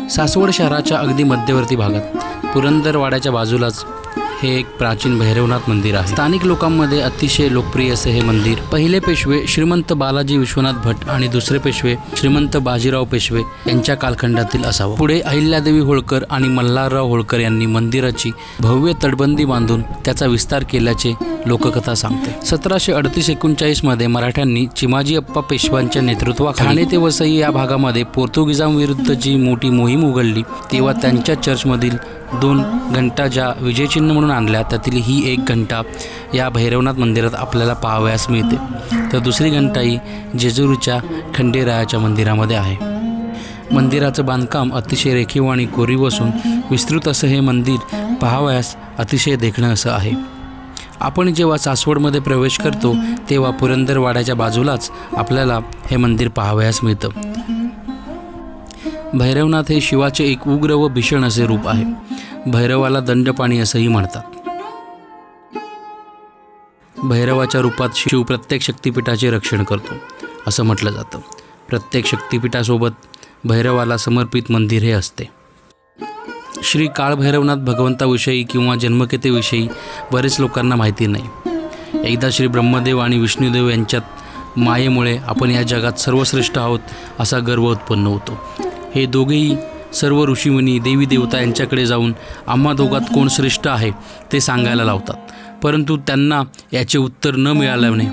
सासवड शहराच्या अगदी मध्यवर्ती भागात पुरंदरवाड्याच्या बाजूलाच हे एक प्राचीन भैरवनाथ मंदिर आहे। स्थानिक लोकांमध्ये अतिशय लोकप्रिय असे हे मंदिर पहिले पेशवे श्रीमंत बालाजी विश्वनाथ भट आणि दुसरे पेशवे श्रीमंत बाजीराव पेशवे यांच्या कालखंडातील असावं। पुढे अहिल्यादेवी होळकर आणि मल्हारराव होळकर यांनी मंदिराची भव्य तटबंदी बांधून त्याचा विस्तार केल्याचे लोककथा सांगते। 1738-39 मध्ये मराठ्यांनी चिमाजी अप्पा पेशव्यांच्या नेतृत्वाखाली ठाणे ते वसई या भागामध्ये पोर्तुगीजांविरुद्ध जी मोठी मोहीम उघडली तेव्हा त्यांच्या चर्चमधील 2 घंटा ज्या विजयचिन्ह म्हणून आणल्या त्यातील ही एक घंटा या भैरवनाथ मंदिरात आपल्याला पाहावयास मिळते, तर दुसरी घंटा ही जेजुरीच्या खंडेरायाच्या मंदिरामध्ये आहे। मंदिराचं बांधकाम अतिशय रेखीव आणि कोरीव असून विस्तृत असं हे मंदिर पाहावयास अतिशय देखणं असं आहे। आपण जेव्हा सासवडमध्ये प्रवेश करतो तेव्हा पुरंदरवाड्याच्या बाजूलाच आपल्याला हे मंदिर पाहावयास मिळतं। भैरवनाथ हे शिवाचे एक उग्र व भीषण असे रूप आहे। भैरवाला दंडपाणी असंही म्हणतात। भैरवाच्या रूपात शिव प्रत्येक शक्तिपीठाचे रक्षण करतो असं म्हटलं जातं। प्रत्येक शक्तिपीठासोबत भैरवाला समर्पित मंदिर हे असते। श्री काळभैरवनाथ भगवंताविषयी किंवा जन्मकथेविषयी बरेच लोकांना माहिती नाही। एकदा श्री ब्रह्मदेव आणि विष्णुदेव यांच्यात मायेमुळे आपण या जगात सर्वश्रेष्ठ आहोत असा गर्व उत्पन्न होतो। हे दोघेही सर्व ऋषीमुनी देवी देवता यांच्याकडे जाऊन आम्हा दोघात कोण श्रेष्ठ आहे ते सांगायला लावतात, परंतु त्यांना याचे उत्तर न मिळाल्याने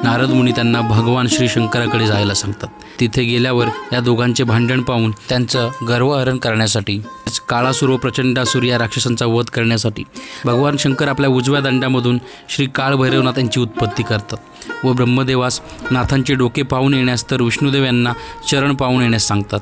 नारद मुनी त्यांना भगवान श्री शंकराकडे जायला सांगतात। तिथे गेल्यावर या दोघांचे भांडण पाहून त्यांचं गर्वहरण करण्यासाठी काळासुर व प्रचंडासुर या राक्षसांचा वध करण्यासाठी भगवान शंकर आपल्या उजव्या दंडामधून श्री काळभैरवनाथ यांची उत्पत्ती करतात व ब्रह्मदेवास नाथांचे डोके पाहून येण्यास तर विष्णुदेव यांना चरण पाहून येण्यास सांगतात।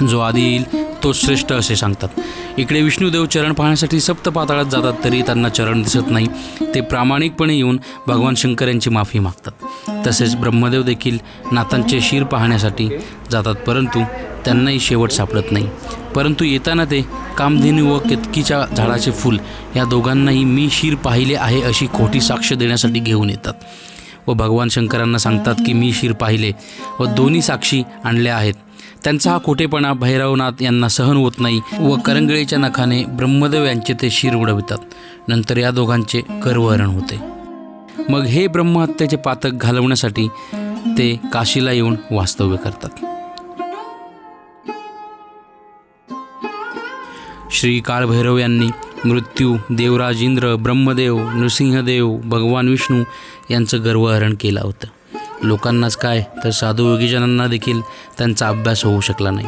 जो आधी येईल तोच श्रेष्ठ असे सांगतात। इकडे विष्णुदेव चरण पाहण्यासाठी सप्त पाताळात जातात तरी त्यांना चरण दिसत नाही। ते प्रामाणिकपणे येऊन भगवान शंकर यांची माफी मागतात। तसेच ब्रह्मदेव देखील नाथांचे शीर पाहण्यासाठी जातात, परंतु त्यांनाही शेवट सापडत नाही। परंतु येताना ते कामधेनू व केतकीच्या झाडाचे फूल या दोघांनाही मी शीर पाहिले आहे अशी खोटी साक्ष देण्यासाठी घेऊन येतात व भगवान शंकरांना सांगतात की मी शीर पाहिले व दोन्ही साक्षी आणल्या आहेत। त्यांचा हा खोटेपणा भैरवनाथ यांना सहन होत नाही व करंगळीच्या नखाने ब्रह्मदेव यांचे ते शीर उडवितात। नंतर या दोघांचे गर्वहरण होते। मग हे ब्रह्महत्येचे पातक घालवण्यासाठी ते काशीला येऊन वास्तव्य करतात। श्री काळभैरव यांनी मृत्यू, देवराज इंद्र, ब्रह्मदेव, नृसिंहदेव, भगवान विष्णू यांचं गर्वहरण केलं होतं। लोकांनाच काय तर साधू योगीजनांना देखील त्यांचा अभ्यास होऊ शकला नाही।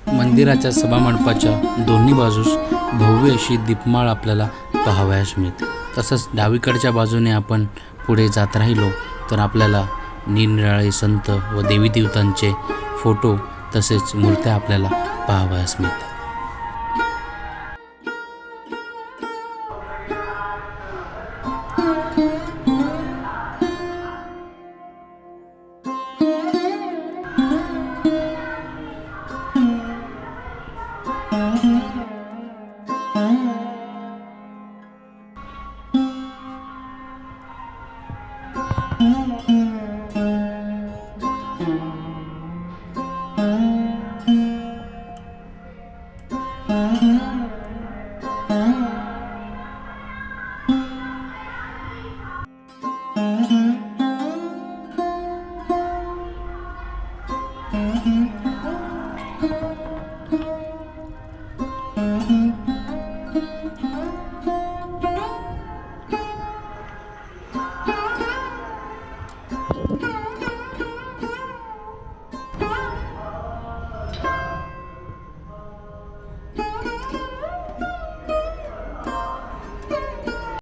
मंदिराच्या सभामंडपाच्या दोन्ही बाजूस भव्य अशी दीपमाळ आपल्याला पाहावयास मिळते। तसंच डावीकडच्या बाजूने आपण पुढे जात राहिलो तर आपल्याला निरनिराळे संत व देवी देवतांचे फोटो तसेच मूर्त्या आपल्याला पाहावयास मिळतात।